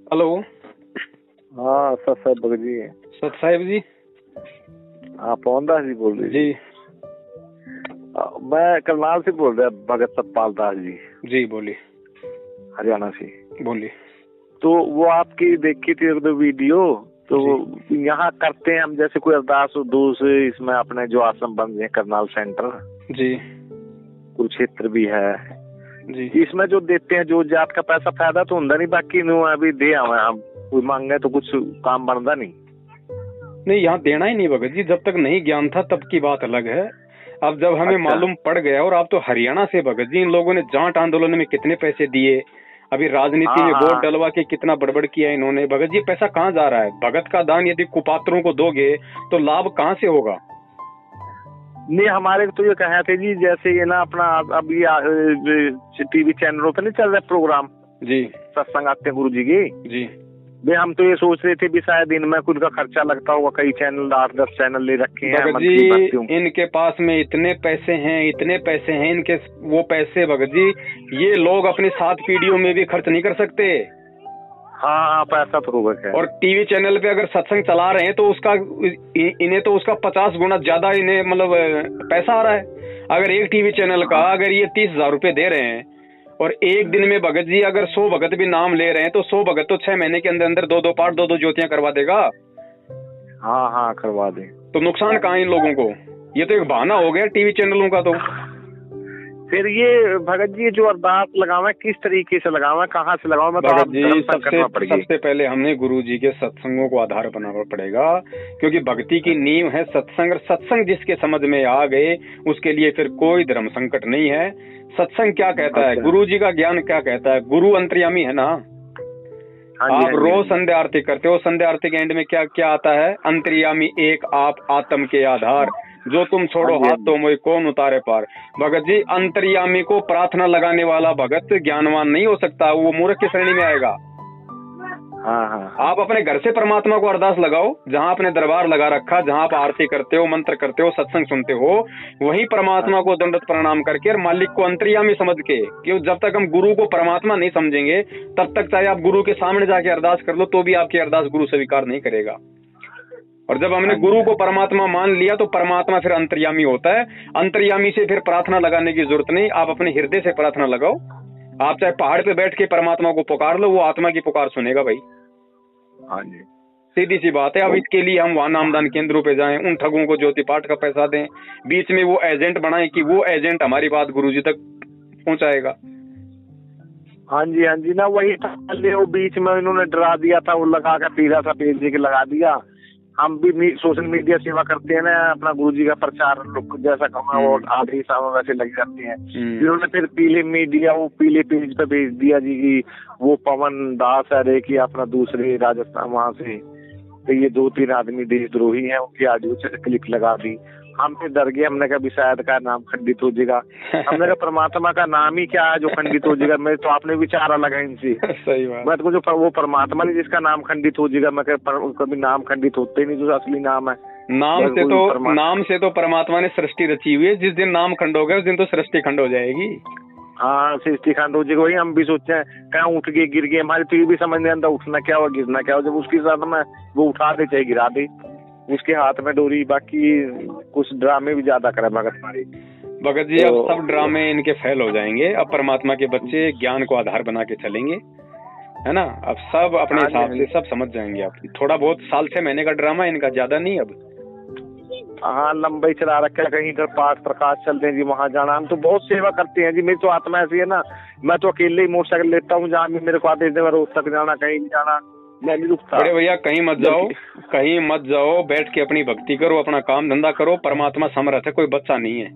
Hello. हाँ सत साहब भगत जी। सत साहिब जी। हाँ पवन दास जी बोल रहे जी मैं करनाल से बोल रहा भगत सतपाल दास जी। जी बोलिए। हरियाणा से बोलिए। तो वो आपकी देखी थी एक दो वीडियो, तो यहाँ करते हैं हम जैसे कोई अरदास उर्दूस इसमें अपने जो आश्रम बन गए करनाल सेंटर जी कुरुक्षेत्र भी है जी। इसमें जो देते हैं जो जात का पैसा फायदा तो होता नहीं, बाकी अभी दे आवे हम कोई मांगे तो कुछ काम बनता नहीं। यहाँ देना ही नहीं भगत जी, जब तक नहीं ज्ञान था तब की बात अलग है। अब जब हमें मालूम पड़ गया, और आप तो हरियाणा से भगत जी, इन लोगों ने जाट आंदोलन में कितने पैसे दिए, अभी राजनीति में वोट डलवा के कितना बड़बड़ किया इन्होंने। भगत जी पैसा कहाँ जा रहा है? भगत का दान यदि कुपात्रों को दोगे तो लाभ कहाँ से होगा? नहीं हमारे तो ये कहे थे जी, जैसे ये ना अपना अभी टीवी चैनलों पे नहीं चल रहा प्रोग्राम जी, सत्संग आते हैं गुरु जी की जी। वे हम तो ये सोच रहे थे भी शायद इनमें कुछ का खर्चा लगता होगा, कई चैनल 8-10 चैनल ले रखे हैं भगत जी। इनके पास में इतने पैसे हैं इनके वो पैसे भगत जी ये लोग अपनी 7 पीढ़ियों में भी खर्च नहीं कर सकते। हाँ पैसा तो होगा। और टीवी चैनल पे अगर सत्संग चला रहे हैं तो उसका इन्हें तो उसका 50 गुना ज्यादा इन्हें मतलब पैसा आ रहा है। अगर एक टीवी चैनल का अगर ये 30,000 रुपए दे रहे हैं और एक दिन में भगत जी अगर 100 भगत भी नाम ले रहे हैं तो 100 भगत तो 6 महीने के अंदर अंदर 2-2 पाठ 2-2 ज्योतियां करवा देगा। हाँ करवा दे। तो नुकसान कहाँ इन लोगों को? ये तो एक बहाना हो गया टीवी चैनलों का। तो फिर ये भगत जी जो अरदास लगावा किस तरीके से लगावा, कहाँ से लगावा? भगत जी सबसे पहले हमने गुरु जी के सत्संगों को आधार बनाना पड़ेगा, क्योंकि भक्ति की नींव है सत्संग। और सत्संग जिसके समझ में आ गए उसके लिए फिर कोई धर्म संकट नहीं है। सत्संग क्या कहता है, गुरु जी का ज्ञान क्या कहता है? गुरु अंतर्यामी है ना। आप रोज संध्या आरती करते हो, संध्या आरती के एंड में क्या क्या आता है? अंतर्यामी एक आप आत्म के आधार, जो तुम छोड़ो हाथ तो मोई कौन उतारे पार। भगत जी अंतर्यामी को प्रार्थना लगाने वाला भगत ज्ञानवान नहीं हो सकता, वो मूर्ख की श्रेणी में आएगा। हाँ। आप अपने घर से परमात्मा को अरदास लगाओ, जहाँ आपने दरबार लगा रखा, जहाँ आप आरती करते हो, मंत्र करते हो, सत्संग सुनते हो, वही परमात्मा को दंडवत प्रणाम करके और मालिक को अंतर्यामी समझ के। क्यों? जब तक हम गुरु को परमात्मा नहीं समझेंगे तब तक चाहे आप गुरु के सामने जाके अरदास कर लो तो भी आपकी अरदास गुरु स्वीकार नहीं करेगा। और जब हमने गुरु को परमात्मा मान लिया तो परमात्मा फिर अंतर्यामी होता है। अंतर्यामी से फिर प्रार्थना लगाने की जरूरत नहीं, आप अपने हृदय से प्रार्थना लगाओ। आप चाहे पहाड़ पे बैठ के परमात्मा को पुकार लो, वो आत्मा की पुकार सुनेगा भाई। हाँ जी, सीधी सी बात है। अब इसके लिए हम वहाँ नामदान केंद्रों पे जाएं, उन ठगों को ज्योति पाठ का पैसा दें, बीच में वो एजेंट बनाएं कि वो एजेंट हमारी बात गुरुजी तक पहुंचाएगा। हाँ जी ना वही था, वो बीच में इन्होंने डरा दिया था, वो लगा कर पीला सा पेज के लगा दिया। हम भी सोशल मीडिया सेवा करते हैं ना, अपना गुरुजी का प्रचार जैसा करना वो आधे सालों वैसे लग जाते हैं। इन्होंने फिर पीले मीडिया वो पीले पेज पे भेज दिया जी की वो पवन दास है कि अपना दूसरे राजस्थान वहाँ से, तो ये 2-3 आदमी देशद्रोही हैं, उनकी ऑडियो क्लिप लगा दी। हम फिर डर गए, हमने कहा शायद का नाम खंडित हो जाएगा। हमने कहा परमात्मा का नाम ही क्या है जो खंडित हो जाएगा? मैं तो आपने विचारा लगा इनसे। सही बात। मैं तो जो वो परमात्मा नहीं जिसका नाम खंडित हो जाएगा, मैं कभी नाम खंडित होते नहीं, जो असली नाम है। नाम से तो परमात्मा ने सृष्टि रची हुई है, जिस दिन नाम खंड हो गया उस दिन तो सृष्टि खंड हो जाएगी। हाँ सृष्टि खंड हो जाएगी। वही हम भी सोचते हैं कहाँ उठ गए गिर गए, हमारे तो ये भी समझ नहीं आता उठना क्या हो गिरना क्या हो। जब उसके साथ में वो उठा दे चाहे गिरा दे, उसके हाथ में डोरी। बाकी कुछ ड्रामे भी ज्यादा करे भगत जी। अब सब ड्रामे इनके फेल हो जाएंगे। अब परमात्मा के बच्चे ज्ञान को आधार बना के चलेंगे, है ना। अब सब अपने हिसाब से सब समझ जाएंगे। आप थोड़ा बहुत साल 6 महीने का ड्रामा इनका, ज्यादा नहीं अब। हाँ लंबाई चला रखा है, कहीं इधर पाठ प्रकाश चलते हैं जी, वहाँ जाना। हम तो बहुत सेवा करते हैं जी, मेरी तो आत्मा ऐसी है ना, मैं तो अकेले ही मोटरसाइकिल लेता हूँ, जहाँ भी मेरे को आदेश दे रोज तक जाना, कहीं नहीं जाना, मैं नहीं रुकता। अरे भैया कहीं मत जाओ, बैठ के अपनी भक्ति करो, अपना काम धंधा करो। परमात्मा समर्थ है, कोई बच्चा नहीं है,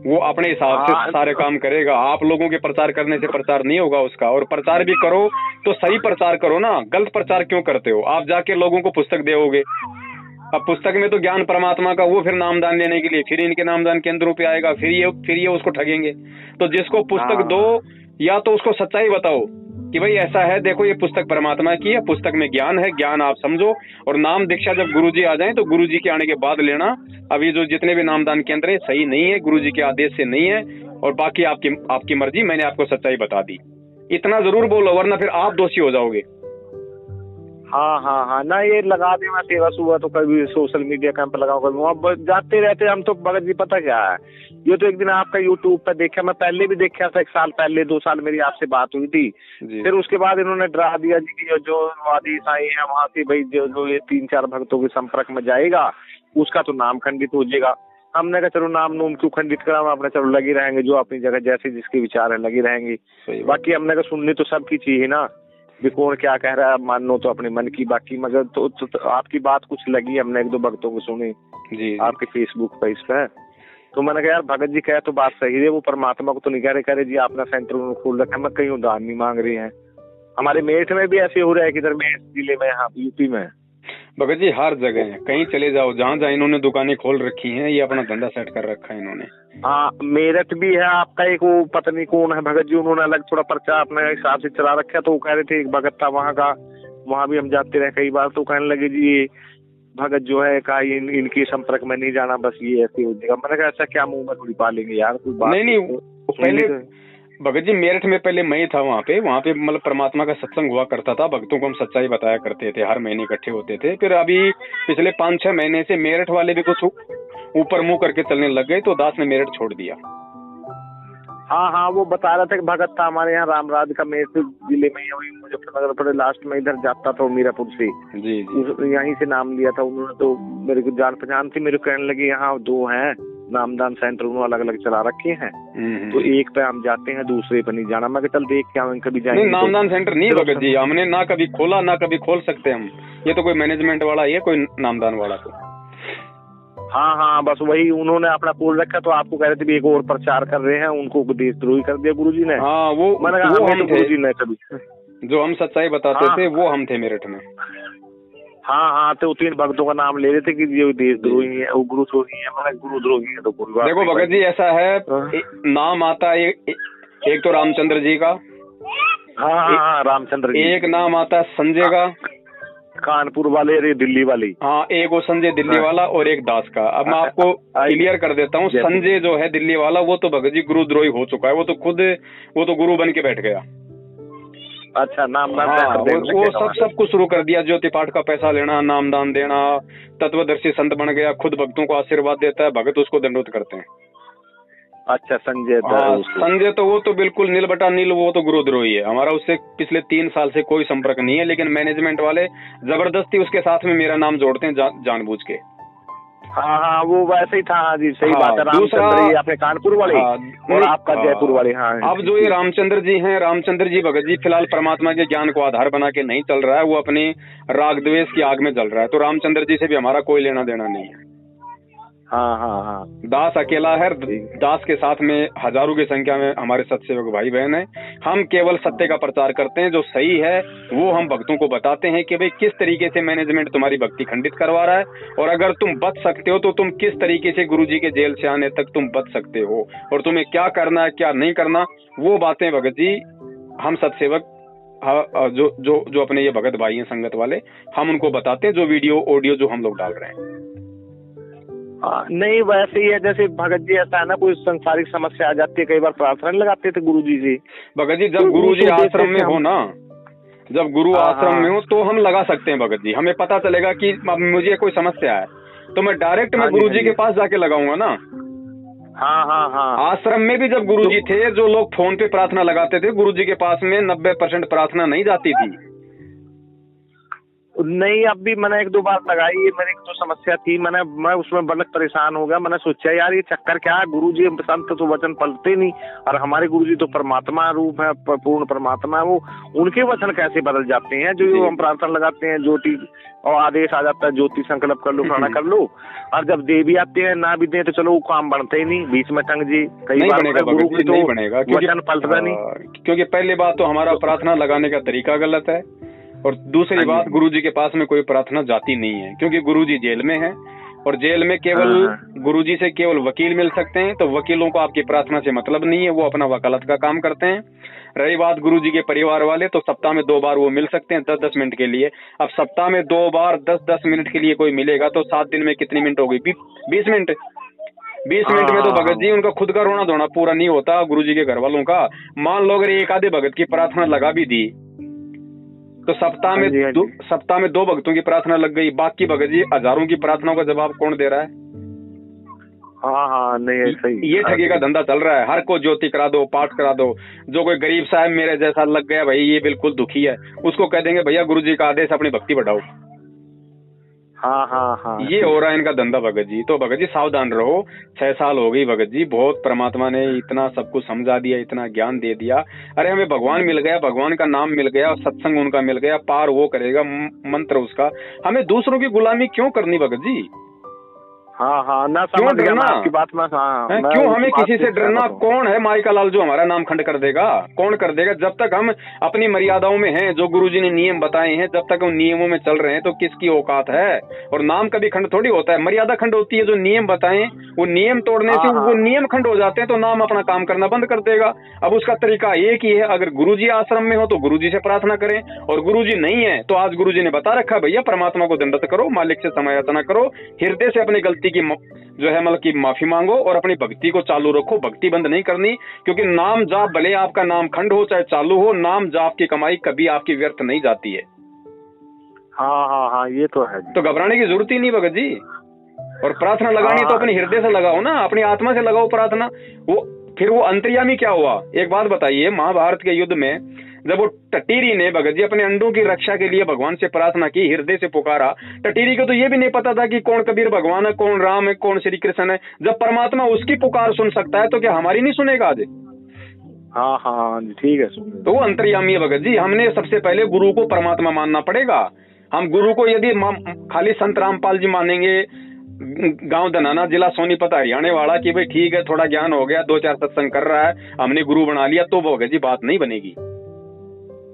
वो अपने हिसाब से सारे काम करेगा। आप लोगों के प्रचार करने से प्रचार नहीं होगा उसका। और प्रचार भी करो तो सही प्रचार करो ना, गलत प्रचार क्यों करते हो? आप जाके लोगों को पुस्तक दोगे, अब पुस्तक में तो ज्ञान परमात्मा का, वो फिर नामदान लेने के लिए फिर इनके नामदान केंद्रों पे आएगा, फिर ये उसको ठगेंगे। तो जिसको पुस्तक दो या तो उसको सच्चाई बताओ कि भाई ऐसा है, देखो ये पुस्तक परमात्मा की है, पुस्तक में ज्ञान है, ज्ञान आप समझो। और नाम दीक्षा जब गुरुजी आ जाएं तो गुरुजी के आने के बाद लेना। अभी जो जितने भी नामदान केंद्र है सही नहीं है, गुरुजी के आदेश से नहीं है, और बाकी आपकी मर्जी, मैंने आपको सच्चाई बता दी। इतना जरूर बोलो, वरना फिर आप दोषी हो जाओगे। हाँ हाँ हाँ ना, ये लगा दे, मैं सेवा सुबह तो कभी सोशल मीडिया कैंप लगाऊं, कभी वहाँ जाते रहते हम तो। भगत जी पता क्या है, ये तो एक दिन आपका यूट्यूब पे देखा, मैं पहले भी देखा था, 1 साल पहले 2 साल मेरी आपसे बात हुई थी। फिर उसके बाद इन्होंने डरा दिया जी कि जो वादी ईसाई है वहाँ से भाई जो ये 3-4 भक्तों के संपर्क में जाएगा उसका तो नाम खंडित हो जाएगा। हमने कहा चलो नाम नूम क्यों खंडित करा, अपने चलो लगी रहेंगे, जो अपनी जगह जैसे जिसके विचार है लगी रहेंगी। बाकी हमने कहा सुननी तो सबकी चाहिए ना, भी कौन क्या कह रहा है मान लो तो अपने मन की। बाकी मगर तो आपकी बात कुछ लगी, हमने 1-2 भक्तों को सुनी जी आपके फेसबुक पे इस पे, तो मैंने कहा यार भगत जी कहे तो बात सही है, वो परमात्मा को तो नहीं कह रहे जी अपना सेंटर उन्होंने खोल रखा है, मैं कहीं उदार नहीं मांग रही है। हमारे मेरठ में भी ऐसे हो रहा है कि इधर मेरठ जिले में, यहाँ यूपी में भगत जी हर जगह है, कहीं चले जाओ, जहाँ जहाँ इन्होंने दुकानें खोल रखी हैं, ये अपना धंधा सेट कर रखा है इन्होंने। हाँ मेरठ भी है आपका एक, वो पता नहीं कौन है भगत जी, उन्होंने अलग थोड़ा पर्चा अपने हिसाब से चला रखा है। तो वो कह रहे थे एक भगत था वहाँ का, वहाँ भी हम जाते रहे कई बार, तो कहने लगे जी ये भगत जो है कहा इनके संपर्क में नहीं जाना, बस ये ऐसे हो जाएगा। मैंने कहा ऐसा क्या मुंह में थोड़ी पालेंगे यार, कोई बात नहीं पहले भगत जी मेरठ में पहले मैं ही था वहाँ पे मतलब परमात्मा का सत्संग हुआ करता था, भक्तों को हम सच्चाई बताया करते थे, हर महीने इकट्ठे होते थे। फिर अभी पिछले 5-6 महीने से मेरठ वाले भी कुछ ऊपर मुंह करके चलने लग गए, तो दास ने मेरठ छोड़ दिया। हाँ हाँ वो बता रहा था कि भगत था हमारे यहाँ रामराज का, मेरठ जिले में ही मुजफ्फरनगर पर लास्ट में इधर जाता था मीरापुर से जी यहीं से नाम लिया था उन्होंने। तो मेरे को जान पहचान थी, मेरे को कहने लगे यहाँ 2 हैं नामदान सेंटर, उन्होंने अलग अलग चला रखे हैं, तो एक पे हम जाते हैं दूसरे पे नहीं जाना। मैं चल देख के आऊँ, कभी जाएंगे। नामदान सेंटर नहीं भगत जी, हमने ना कभी खोला ना कभी खोल सकते हम, ये तो कोई मैनेजमेंट वाला, ये कोई नामदान वाला तो। हाँ हाँ बस वही उन्होंने अपना पोल रखा, तो आपको कह रहे थे भी एक और प्रचार कर रहे हैं, उनको देशद्रोही कर दिया गुरुजी ने। हाँ वो हम थे गुरुजी ने, कभी जो हम सच्चाई बताते थे वो हम थे मेरठ में। हाँ हाँ तो 3 भक्तों का नाम ले रहे थे कि ये देशद्रोही है, वो गुरुद्रोही है, मतलब गुरुद्रोही है। तो देखो भगत जी ऐसा है, नाम आता है एक तो रामचंद्र जी का, हाँ रामचंद्र जी, एक नाम आता है संजय का, कानपुर वाले, दिल्ली वाली, हाँ एक वो संजय दिल्ली वाला और एक दास का। अब मैं आपको क्लियर कर देता हूँ, संजय जो है दिल्ली वाला वो तो भगत जी गुरुद्रोही हो चुका है, वो तो गुरु बन के बैठ गया। अच्छा नामदान, हाँ वो सब कुछ शुरू कर दिया, ज्योति पाठ का पैसा लेना, नामदान देना, तत्वदर्शी संत बन गया, खुद भक्तों को आशीर्वाद देता है, भगत उसको दंडोत करते हैं। अच्छा संजय, संजय तो वो तो बिल्कुल नील बटा नील, वो तो गुरुद्रोही है, हमारा उससे पिछले 3 साल से कोई संपर्क नहीं है। लेकिन मैनेजमेंट वाले जबरदस्ती उसके साथ में मेरा नाम जोड़ते हैं जानबूझ के। हाँ वो वैसे ही था जी, सही बात है। रामचंद्र अपने कानपुर वाले और आपका जयपुर वाले। हाँ अब जो ये रामचंद्र जी हैं, रामचंद्र जी भगत जी फिलहाल परमात्मा के ज्ञान को आधार बना के नहीं चल रहा है, वो अपनी राग द्वेष की आग में जल रहा है। तो रामचंद्र जी से भी हमारा कोई लेना देना नहीं है। हाँ दास अकेला है, दास के साथ में हजारों की संख्या में हमारे सत्सेवक भाई बहन हैं। हम केवल सत्य का प्रचार करते हैं, जो सही है वो हम भक्तों को बताते हैं कि भाई किस तरीके से मैनेजमेंट तुम्हारी भक्ति खंडित करवा रहा है, और अगर तुम बच सकते हो तो तुम किस तरीके से गुरुजी के जेल से आने तक तुम बच सकते हो, और तुम्हें क्या करना है क्या नहीं करना, वो बातें भगत जी हम सत्सेवक जो अपने ये भगत भाई हैं संगत वाले, हम उनको बताते हैं, जो वीडियो ऑडियो जो हम लोग डाल रहे हैं। नहीं वैसे ही है, जैसे भगत जी ऐसा है ना, कोई संसारिक समस्या आ जाती है, कई बार प्रार्थना लगाते थे गुरुजी से। भगत जी जब गुरुजी आश्रम में हो ना, जब गुरु आश्रम में हो तो हम लगा सकते हैं भगत जी। हमें पता चलेगा कि मुझे कोई समस्या है तो मैं डायरेक्ट मैं गुरुजी के पास जाके लगाऊंगा ना। हाँ आश्रम में भी जब गुरुजी थे, जो लोग फोन पे प्रार्थना लगाते थे, गुरुजी के पास में 90% प्रार्थना नहीं जाती थी। नहीं अब भी मैंने 1-2 बार लगाई, मेरी जो समस्या थी मैं उसमें बड़ा परेशान हो गया। मैंने सोचा यार ये चक्कर क्या है, गुरुजी संत तो वचन पलटते नहीं, और हमारे गुरुजी तो परमात्मा रूप है, पूर्ण परमात्मा है, वो उनके वचन कैसे बदल जाते हैं। जो हम प्रार्थना लगाते हैं, ज्योति और आदेश आ जाता है, ज्योति संकल्प कर लो, फलाना कर लो, और जब दे भी आते हैं ना भी दे तो चलो वो काम बनते ही नहीं, बीच में टंग जी कई बार गुरु की तो वचन पलटता नहीं। क्योंकि पहली बात तो हमारा प्रार्थना लगाने का तरीका गलत है, और दूसरी बात गुरुजी के पास में कोई प्रार्थना जाती नहीं है, क्योंकि गुरुजी जेल में है, और जेल में केवल गुरुजी से केवल वकील मिल सकते हैं। तो वकीलों को आपकी प्रार्थना से मतलब नहीं है, वो अपना वकालत का काम करते हैं। रही बात गुरुजी के परिवार वाले, तो सप्ताह में 2 बार वो मिल सकते हैं 10-10 मिनट के लिए। अब सप्ताह में 2 बार 10-10 मिनट के लिए कोई मिलेगा तो 7 दिन में कितनी मिनट हो गई? 20 मिनट। 20 मिनट में तो भगत जी उनका खुद का रोना धोना पूरा नहीं होता, गुरुजी के घर वालों का। मान लो अगर एक आधे भगत की प्रार्थना लगा भी दी तो सप्ताह में 2 भक्तों की प्रार्थना लग गई, बाकी भगत जी हजारों की प्रार्थनाओं का जवाब कौन दे रहा है? हाँ नहीं सही, ये ठगी का धंधा चल रहा है। हर को ज्योति करा दो, पाठ करा दो। जो कोई गरीब साहब मेरे जैसा लग गया भाई ये बिल्कुल दुखी है, उसको कह देंगे भैया गुरुजी का आदेश अपनी भक्ति बढ़ाओ। हाँ ये हो रहा है इनका धंधा भगत जी। तो भगत जी सावधान रहो। 6 साल हो गई भगत जी, बहुत परमात्मा ने इतना सब कुछ समझा दिया, इतना ज्ञान दे दिया। अरे हमें भगवान मिल गया, भगवान का नाम मिल गया, सत्संग उनका मिल गया, पार वो करेगा, मंत्र उसका। हमें दूसरों की गुलामी क्यों करनी भगत जी? हाँ ना क्यों डरना आपकी बात में। क्यों हमें किसी से डरना? कौन है माइका लाल जो हमारा नाम खंड कर देगा? कौन कर देगा? जब तक हम अपनी मर्यादाओं में हैं, जो गुरुजी ने नियम बताए हैं, जब तक उन नियमों में चल रहे हैं, तो किसकी औकात है? और नाम कभी खंड थोड़ी होता है, मर्यादा खंड होती है। जो नियम बताए वो नियम तोड़ने से वो नियम खंड हो जाते हैं, तो नाम अपना काम करना बंद कर देगा। अब उसका तरीका एक ही है, अगर गुरुजी आश्रम में हो तो गुरुजी से प्रार्थना करें, और गुरुजी नहीं है तो आज गुरुजी ने बता रखा भैया परमात्मा को दंडवत करो, मालिक से समायाचना करो, हृदय से अपनी गलती की जो है मतलब की माफी मांगो और अपनी भक्ति को चालू रखो। भक्ति बंद नहीं करनी, क्योंकि नाम जाप भले आपका नाम खंड हो चाहे चालू हो, नाम जाप की कमाई कभी आपकी व्यर्थ नहीं जाती है। हाँ ये तो है। तो घबराने की जरूरत ही नहीं भगत जी। और प्रार्थना लगानी तो अपने हृदय से लगाओ ना, अपनी आत्मा से लगाओ प्रार्थना। फिर वो अंतर्यामी क्या हुआ? एक बात बताइए, महाभारत के युद्ध में जब वो टटीरी ने भगत जी अपने अंडों की रक्षा के लिए भगवान से प्रार्थना की, हृदय से पुकारा, टटीरी को तो ये भी नहीं पता था कि कौन कबीर भगवान है, कौन राम है, कौन श्री कृष्ण है। जब परमात्मा उसकी पुकार सुन सकता है तो क्या हमारी नहीं सुनेगा आज? हाँ ठीक है। तो वो अंतर्यामी है भगत जी। हमने सबसे पहले गुरु को परमात्मा मानना पड़ेगा। हम गुरु को यदि खाली संत रामपाल जी मानेंगे, गांव धनाना, जिला सोनीपत, हरियाणा वाला, कि भाई ठीक है थोड़ा ज्ञान हो गया, 2-4 सत्संग कर रहा है, हमने गुरु बना लिया, तो वो भगत जी बात नहीं बनेगी।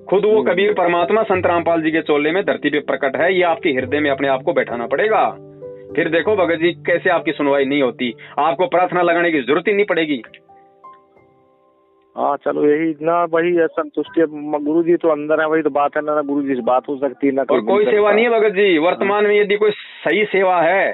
खुद वो कबीर परमात्मा संत रामपाल जी के चोले में धरती पे प्रकट है, ये आपके हृदय में अपने आप को बैठाना पड़ेगा। फिर देखो भगत जी कैसे आपकी सुनवाई नहीं होती, आपको प्रार्थना लगाने की जरूरत ही नहीं पड़ेगी। चलो यही ना, वही है संतुष्टि। गुरु जी तो अंदर है, वही तो बात है ना, गुरु जी से बात हो सकती है ना। और कोई सेवा नहीं है भगत जी वर्तमान में। यदि कोई सही सेवा है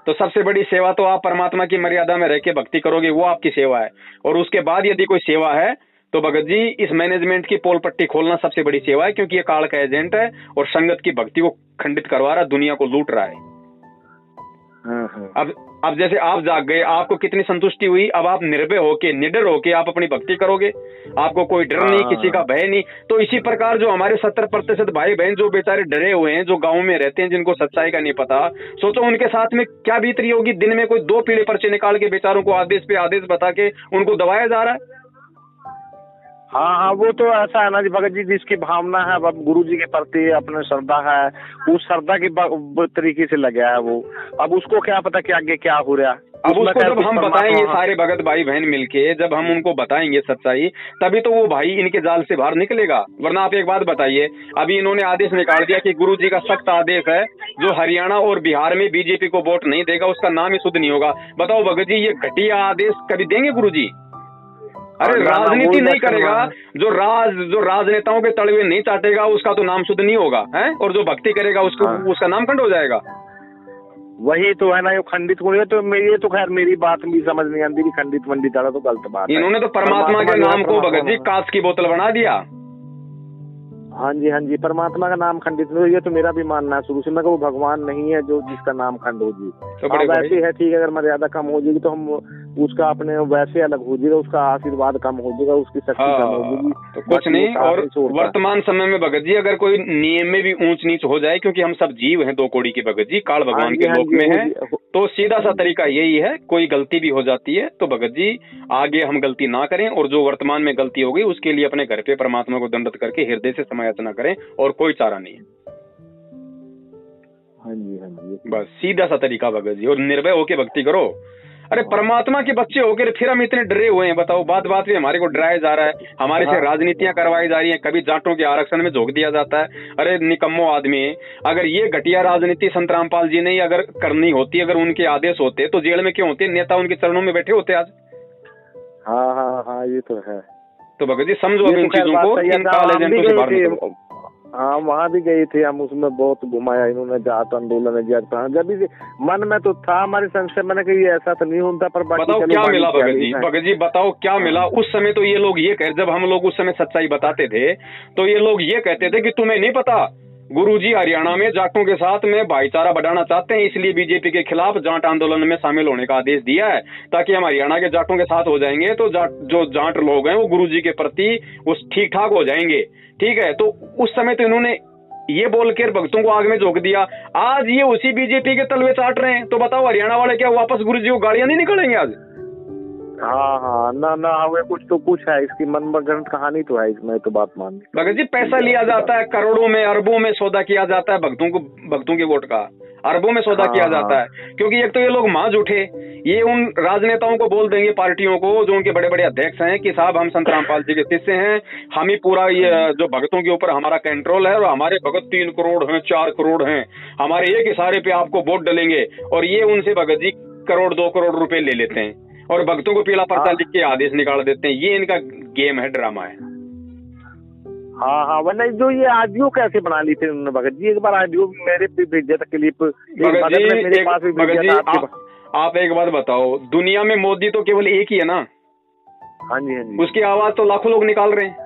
तो सबसे बड़ी सेवा तो आप परमात्मा की मर्यादा में रह के भक्ति करोगे, वो आपकी सेवा है। और उसके बाद यदि कोई सेवा है तो भगत जी इस मैनेजमेंट की पोल पट्टी खोलना सबसे बड़ी सेवा है, क्योंकि ये काल का एजेंट है और संगत की भक्ति को खंडित करवा रहा, दुनिया को लूट रहा है। अब जैसे आप जाग गए, आपको कितनी संतुष्टि हुई। अब आप निर्भय होके, निडर होके आप अपनी भक्ति करोगे, आपको कोई डर नहीं, किसी का भय नहीं। तो इसी प्रकार जो हमारे 70% भाई बहन जो बेचारे डरे हुए हैं, जो गांव में रहते हैं, जिनको सच्चाई का नहीं पता, सोचो उनके साथ में क्या बीत रही होगी। दिन में कोई 2 पीले पर्चे निकाल के बेचारों को आदेश पे आदेश बता के उनको दबाया जा रहा है। हाँ वो तो ऐसा है ना जी भगत जी, जिसकी भावना है अब गुरु जी के प्रति अपने श्रद्धा है, उस श्रद्धा की तरीके से लगा है वो। अब उसको क्या पता कि आगे क्या हो रहा है। अब उसको जब हम बताएंगे सारे भगत भाई बहन मिलके, जब हम उनको बताएंगे सच्चाई, तभी तो वो भाई इनके जाल से बाहर निकलेगा। वरना आप एक बात बताइए, अभी इन्होंने आदेश निकाल दिया कि गुरु जी का सख्त आदेश है, जो हरियाणा और बिहार में बीजेपी को वोट नहीं देगा उसका नाम ही शुद्ध नहीं होगा। बताओ भगत जी, ये घटिया आदेश कभी देंगे गुरु जी? अरे राजनीति नहीं करेगा, जो राजनेताओं के तलवे नहीं चाटेगा उसका तो नाम शुद्ध नहीं होगा है, और जो भक्ति करेगा उसका नाम खंड हो जाएगा। वही तो है ना, ये खंडित हो रही। तो ये तो खैर मेरी बात भी समझ नहीं आती, खंडित वंडित तो गलत बात है। इन्होंने तो परमात्मा के नाम को भगत जी कांच की बोतल बना दिया। हाँ जी परमात्मा का नाम खंडित नहीं। ये तो मेरा भी मानना है शुरू से, मैं वो भगवान नहीं है जो जिसका नाम खंड हो जी। तो वैसे है ठीक है, अगर मर्यादा कम हो जाएगी तो हम उसका अपने वैसे अलग हो जाएगा, उसका आशीर्वाद कम हो जाएगा, उसकी शक्ति कम हो जाएगी, तो कुछ नहीं। और वर्तमान समय में भगत जी अगर कोई नियम में भी ऊंच नीच हो जाए, क्योंकि हम सब जीव हैं 2 कौड़ी के भगत जी, काल भगवान के लोक में है, तो सीधा सा तरीका यही है, कोई गलती भी हो जाती है तो भगत जी आगे हम गलती ना करें, और जो वर्तमान में गलती हो गई उसके लिए अपने घर पे परमात्मा को दंडवत करके हृदय से समायाचना करें, और कोई चारा नहीं है। हाँ जी बस सीधा सा तरीका भगत जी, और निर्भय होके भक्ति करो। अरे परमात्मा के बच्चे होकर फिर हम इतने डरे हुए हैं, बताओ। बात बात में हमारे को डराया जा रहा है, हमारे से राजनीतियां करवाई जा रही हैं, कभी जाटों के आरक्षण में झोंक दिया जाता है। अरे निकम्मो आदमी, अगर ये घटिया राजनीति संत रामपाल जी ने अगर करनी होती, अगर उनके आदेश होते तो जेल में क्यों होते? नेता उनके चरणों में बैठे होते आज। हाँ ये तो है। तो भगत जी समझो अब इन चीजों को, इन काल एजेंटों से बाहर निकलो। हाँ वहाँ भी गए थे हम, उसमें बहुत घुमाया इन्होंने, जाट आंदोलन है जब भी मन में तो था हमारे संशय, मैंने कही ऐसा तो नहीं होता, पर बताओ क्या मिला भगत जी, भगत जी बताओ क्या मिला उस समय? तो ये लोग ये कह, जब हम लोग उस समय सच्चाई बताते थे तो ये लोग ये कहते थे कि तुम्हें नहीं पता, गुरुजी हरियाणा में जाटों के साथ में भाईचारा बढ़ाना चाहते हैं, इसलिए बीजेपी के खिलाफ जाट आंदोलन में शामिल होने का आदेश दिया है, ताकि हम हरियाणा के जाटों के साथ हो जाएंगे तो जो जाट लोग हैं वो गुरुजी के प्रति वो ठीक ठाक हो जाएंगे। ठीक है, तो उस समय तो इन्होंने ये बोल कर भक्तों को आग में झोंक दिया। आज ये उसी बीजेपी के तलवे चाट रहे हैं। तो बताओ हरियाणा वाले क्या वापस गुरुजी को गाड़ियां नहीं निकालेंगे आज? हाँ ना हमें कुछ है, इसकी मनगढ़ंत कहानी तो है इसमें, तो बात मान ली। भगत जी पैसा लिया जाता है, करोड़ों में अरबों में सौदा किया जाता है भक्तों के वोट का, अरबों में सौदा किया जाता है। क्योंकि एक तो ये लोग मांझ उठे, ये उन राजनेताओं को बोल देंगे, पार्टियों को जो उनके बड़े बड़े अध्यक्ष हैं कि साहब हम संत रामपाल जी के शिष्य हैं, हम ही पूरा ये जो भक्तों के ऊपर हमारा कंट्रोल है और हमारे भगत 3 करोड़ हैं 4 करोड़ हैं, हमारे एक इशारे पे आपको वोट डलेंगे। और ये उनसे भगत जी करोड़ 2 करोड़ रुपए ले लेते हैं और भक्तों को पीला पर्चा लिख के आदेश निकाल देते हैं। ये इनका गेम है, ड्रामा है। हाँ वरना जो ये ऑडियो कैसे बना ली थी उन्होंने भगत जी? एक बार ऑडियो मेरे पे भेजा था, क्लिप मेरे पास भी भेजा था। आप एक बात बताओ, दुनिया में मोदी तो केवल एक ही है ना? हाँ जी हाँ जी। उसकी आवाज तो लाखों लोग निकाल रहे हैं।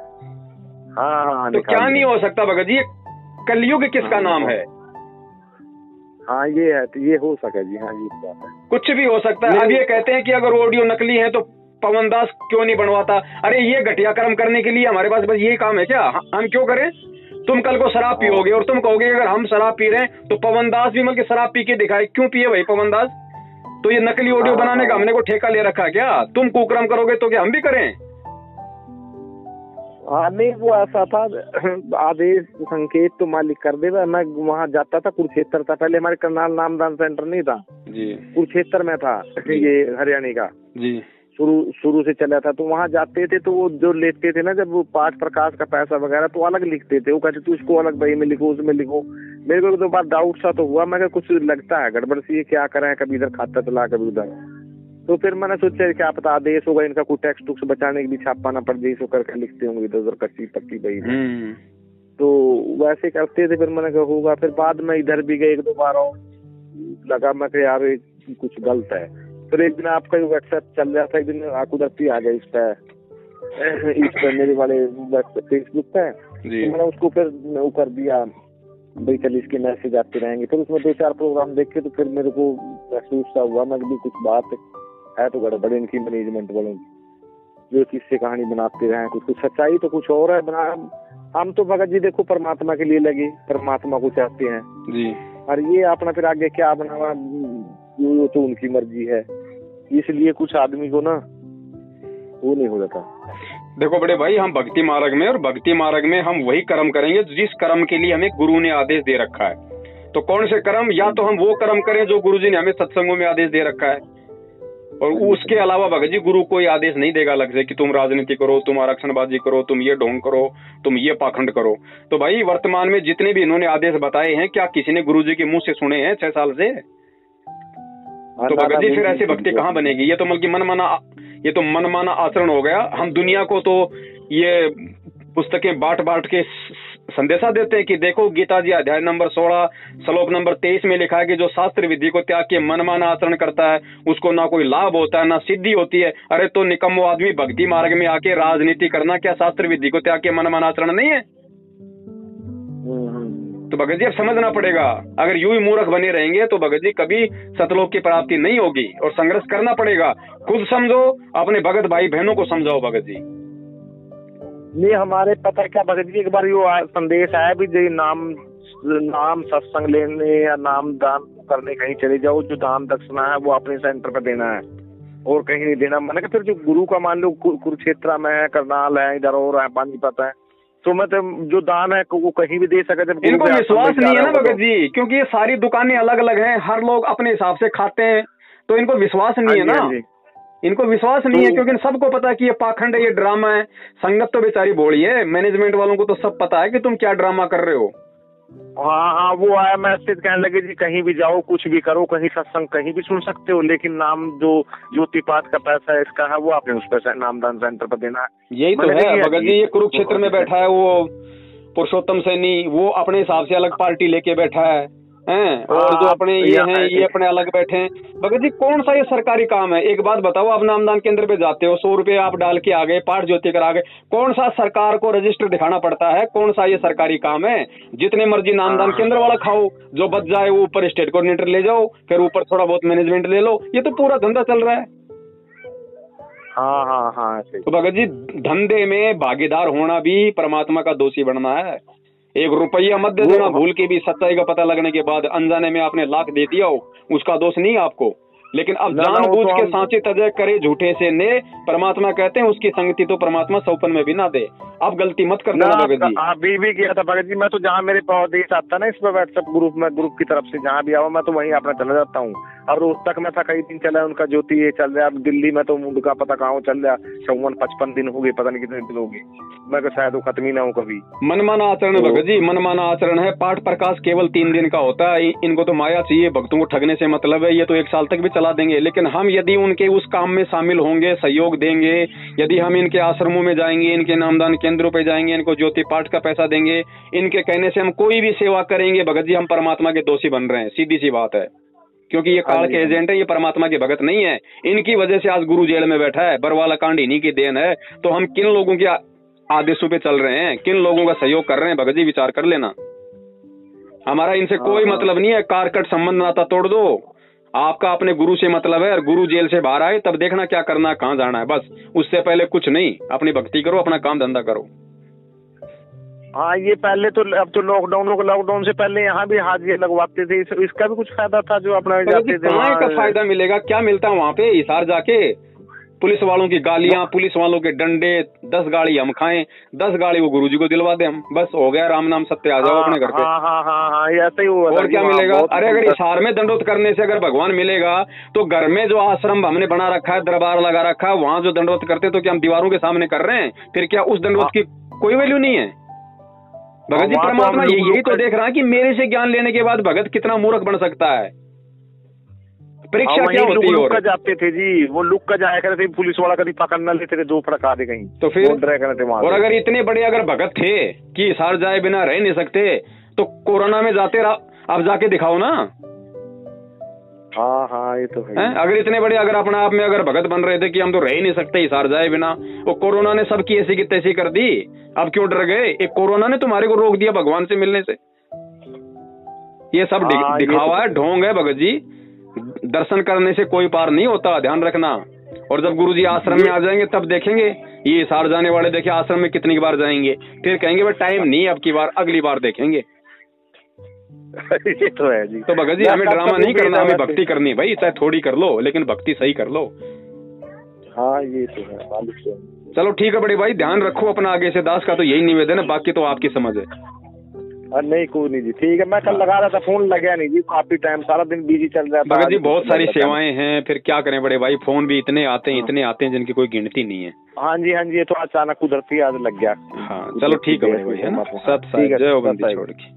हाँ तो क्या नहीं हो सकता भगत जी? कलयुग किसका नाम है? हाँ ये है, तो ये हो सके जी। हाँ ये बात है, कुछ भी हो सकता है। अब ये कहते हैं कि अगर ऑडियो नकली है तो पवन दास क्यों नहीं बनवाता? अरे ये घटिया कर्म करने के लिए हमारे पास बस यही काम है क्या? हम क्यों करें? तुम कल को शराब पियोगे और तुम कहोगे अगर हम शराब पी रहे हैं तो पवन दास भी मतलब शराब पी के दिखाए, क्यों पिए भाई पवन दास? तो ये नकली ऑडियो बनाने का हमने को ठेका ले रखा है क्या? तुम कुकर्म करोगे तो क्या हम भी करें? हाँ नहीं वो ऐसा था, आदेश संकेत तो मालिक कर देगा। मैं वहाँ जाता था, कुरुक्षेत्र था पहले, हमारे करनाल नामदान सेंटर नहीं था जी, कुरुक्षेत्र में था ये हरियाणा का जी, शुरू से चला था। तो वहाँ जाते थे तो वो जो लेते थे ना जब वो पाठ प्रकाश का पैसा वगैरह, तो अलग लिखते थे। वो कहते तू इसको अलग बही में लिखो, उसमें लिखो। मेरे को तो बार डाउट सा तो हुआ, मैं कुछ लगता है गड़बड़ सी, ये क्या करें, कभी इधर खाता चला कभी उधर। तो फिर मैंने सोचा क्या पता आदेश होगा इनका, कोई टेक्स्ट टुक्स बचाने के लिए छापा ना पड़ जाए, इसको करके लिखते होंगे इधर उधर कच्ची पक्की बही में। तो वैसे करते थे। फिर मैंने कहा होगा। फिर बाद में इधर भी गए 1-2 बार और लगा, मैं कहा यार कुछ गलत है। फिर एक दिन आपका व्हाट्सएप चल रहा था, एक दिन कुदरती आ गया इस पे मेरे वाले फेसबुक पे, तो मैंने उसको फिर वो कर दिया भाई चल इसके मैसेज आते रहेंगे। फिर उसमें 2-4 प्रोग्राम देखे तो फिर मेरे को महसूस सा हुआ, मैं भी कुछ बात है तो गड़बड़ इनकी मैनेजमेंट वालों की, जो चीज से कहानी बनाते रहे। कुछ सच्चाई तो कुछ और है बना। हम तो भगत जी देखो परमात्मा के लिए लगे, परमात्मा को चाहते हैं जी, और ये अपना फिर आगे क्या बनावा वो तो उनकी मर्जी है। इसलिए कुछ आदमी को ना वो नहीं हो जाता। देखो बड़े भाई, हम भक्ति मार्ग में, और भक्ति मार्ग में हम वही कर्म करेंगे जिस कर्म के लिए हमें गुरु ने आदेश दे रखा है। तो कौन से कर्म? या तो हम वो कर्म करें जो गुरु जी ने हमें सत्संगों में आदेश दे रखा है, और उसके अलावा भगत जी गुरु कोई आदेश नहीं देगा अलग से कि तुम राजनीति करो, तुम आरक्षणबाजी करो, तुम ये ढोंग करो, तुम ये पाखंड करो। तो भाई वर्तमान में जितने भी इन्होंने आदेश बताए हैं, क्या किसी ने गुरु जी के मुंह से सुने हैं 6 साल से? तो भगत जी फिर ऐसी भक्ति कहाँ बनेगी? ये तो मतलब मनमाना आचरण हो गया। हम दुनिया को तो ये पुस्तकें बांट के संदेशा देते हैं कि देखो गीता जी अध्याय नंबर 16 श्लोक नंबर 23 में लिखा है कि जो शास्त्र विधि को त्याग के मनमाना आचरण करता है उसको ना कोई लाभ होता है ना सिद्धि होती है। अरे तो निकम्मो आदमी, भक्ति मार्ग में आके राजनीति करना क्या शास्त्र विधि को त्याग के मनमाना आचरण नहीं है? तो भगत जी अब समझना पड़ेगा। अगर यूं ही मूर्ख बने रहेंगे तो भगत जी कभी सतलोक की प्राप्ति नहीं होगी, और संघर्ष करना पड़ेगा। खुद समझो, अपने भगत भाई बहनों को समझाओ भगत जी। नहीं हमारे पता क्या भगत जी, एक बार यो संदेश आया भी जो नाम सत्संग लेने या नाम दान करने कहीं चले जाओ, जो दान दक्षिणा है वो अपने सेंटर पर देना है और कहीं नहीं देना। मैंने कहा फिर जो गुरु का मान लो कुरुक्षेत्र में है, करनाल है, इधर और है, पानीपत है, तो मतलब जो दान है वो कहीं भी दे सके। जब इनको विश्वास नहीं है ना भगत जी, क्योंकि ये सारी दुकानें अलग अलग हैं, हर लोग अपने हिसाब से खाते हैं, तो इनको विश्वास नहीं है ना। इनको विश्वास नहीं है क्योंकि सबको पता है कि ये पाखंड है, ये ड्रामा है। संगत तो बेचारी भोली है, मैनेजमेंट वालों को तो सब पता है कि तुम क्या ड्रामा कर रहे हो। हाँ वो आया मैसेज, कहने लगे जी कहीं भी जाओ, कुछ भी करो, कहीं सत्संग कहीं भी सुन सकते हो, लेकिन नाम जो ज्योति पाठ का पैसा है इसका है वो आपने उस पर नामदान सेंटर पर देना है। यही तो है भगत जी। ये कुरुक्षेत्र में बैठा है वो पुरुषोत्तम सैनी वो अपने हिसाब से अलग पार्टी लेके बैठा है, और जो अपने ये हैं ये अपने अलग बैठे हैं। भगत जी कौन सा ये सरकारी काम है? एक बात बताओ, आप नामदान केंद्र पे जाते हो, 100 रुपए आप डाल के आ गए, पाठ ज्योति करा गए, कौन सा सरकार को रजिस्टर दिखाना पड़ता है? कौन सा ये सरकारी काम है? जितने मर्जी नामदान केंद्र वाला खाओ, जो बच जाए वो ऊपर स्टेट कोऑर्डिनेटर ले जाओ, फिर ऊपर थोड़ा बहुत मैनेजमेंट ले लो, ये तो पूरा धंधा चल रहा है। हाँ। तो भगत जी धंधे में भागीदार होना भी परमात्मा का दोषी बनना है। एक रुपया मत दे देना भूल के भी, सच्चाई का पता लगने के बाद अनजाने में आपने लाख दे दिया हो, उसका दोष नहीं आपको। लेकिन अब जानबूझ के सांचे तजय करे झूठे से ने, परमात्मा कहते हैं उसकी संगति तो परमात्मा सौपन में भी ना दे। अब गलती मत कर देना भगत जी। अभी भी किया था भगत जी, मैं तो जहाँ मेरे देश आता ना इस पर व्हाट्सएप ग्रुप में, ग्रुप की तरफ से जहाँ भी आओ मैं तो वहीं अपना चला जाता हूँ। अब रोहतक में था कई दिन चला उनका ज्योति ये चल रहा है, अब दिल्ली में तो उनका पता कहाँ चल रहा, 54-55 दिन हो गए, पता नहीं कितने दिन हो गए, मैं तो शायद वो खत्म ही ना हो कभी। मनमाना आचरण है भगत जी, मनमाना आचरण है। पाठ प्रकाश केवल 3 दिन का होता है, इनको तो माया चाहिए, भक्तों को ठगने से मतलब है, ये तो 1 साल तक भी चला देंगे। लेकिन हम यदि उनके उस काम में शामिल होंगे, सहयोग देंगे, यदि हम इनके आश्रमों में जाएंगे, इनके नामदान केंद्रों पे जाएंगे, इनको ज्योति पाठ का पैसा देंगे, इनके कहने से हम कोई भी सेवा करेंगे, भगत जी हम परमात्मा के दोषी बन रहे हैं, सीधी सी बात है। क्योंकि ये काल के एजेंट है, ये परमात्मा के भगत नहीं है। इनकी वजह से आज गुरु जेल में बैठा है, बरवाला कांड इन्हीं की देन है। तो हम किन लोगों के आदेशों पे चल रहे हैं, किन लोगों का सहयोग कर रहे हैं, भगत जी विचार कर लेना। हमारा इनसे कोई मतलब नहीं है, कारकट संबंध नाता तोड़ दो। आपका अपने गुरु से मतलब है, और गुरु जेल से बाहर आए तब देखना क्या करना है, कहाँ जाना है, बस उससे पहले कुछ नहीं। अपनी भक्ति करो, अपना काम धंधा करो। हाँ ये पहले तो, अब तो लॉकडाउन से पहले यहाँ भी हाजिरी लगवाते थे, इसका भी कुछ फायदा था जो अपना जाते थे। कहाँ का फायदा मिलेगा? क्या मिलता है वहाँ पे? हिसार जाके पुलिस वालों की गालियां, पुलिस वालों के डंडे, 10 गाड़ी हम खाएं, 10 गाड़ी वो गुरुजी को दिलवा दे हम, बस हो गया, राम नाम सत्य, आ जाओ अपने घर पे। हाँ, ऐसा ही हुआ। और क्या मिलेगा? अरे अगर हिसार में दंडोत करने से अगर भगवान मिलेगा तो घर में जो आश्रम हमने बना रखा है, दरबार लगा रखा है, वहाँ जो दंडोत करते तो क्या हम दीवारों के सामने कर रहे हैं? फिर क्या उस दंडोत की कोई वैल्यू नहीं है? भगत जी परमात्मा यही तो देख रहा है कि मेरे से ज्ञान लेने के बाद भगत कितना मूर्ख बन सकता है। परीक्षा क्या होती है? लुक का जाते थे जी, वो लुक का जाया करते थे, पुलिस वाला कभी पकड़ न लेते थे, 2 फड़का दे कहीं, तो फिर और अगर इतने बड़े अगर भगत थे कि हिसार जाए बिना रह नहीं सकते, तो कोरोना में जाते अब जाके दिखाओ ना। हाँ ये तो है। अगर इतने बड़े अगर अपने आप में अगर भगत बन रहे थे कि हम तो रह ही नहीं सकते हिसार जाए बिना, वो कोरोना ने सबकी ऐसी की तैसी कर दी, अब क्यों डर गए? एक कोरोना ने तुम्हारे को रोक दिया भगवान से मिलने से। ये सब दिखावा है, ढोंग है भगत जी। दर्शन करने से कोई पार नहीं होता, ध्यान रखना। और जब गुरुजी आश्रम में आ जाएंगे तब देखेंगे, ये हिसार जाने वाले देखे आश्रम में कितनी बार जाएंगे, फिर कहेंगे भाई टाइम नहीं अब की बार, अगली बार देखेंगे। ये तो है जी। तो भगत जी हमें ड्रामा नहीं करना, हमें भक्ति करनी है भाई, चाहे थोड़ी कर लो लेकिन भक्ति सही कर लो। हाँ ये तो है। चलो ठीक है बड़े भाई, ध्यान रखो अपना, आगे से दास का तो यही निवेदन है, बाकी तो आपकी समझ है। नहीं कोई नहीं जी, ठीक है। मैं कल लगा रहा था, फोन लगा नहीं जी, काफी टाइम, सारा दिन बिजी चल रहा था। भगत जी बहुत सारी सेवाएं हैं, फिर क्या करें बड़े भाई, फोन भी इतने आते हैं जिनकी कोई गिनती नहीं है। हाँ जी, ये तो अचानक कुदरती आज लग गया। हाँ चलो ठीक है बड़े भाई, है ना। सत साई जय हो बंदी छोड़ के।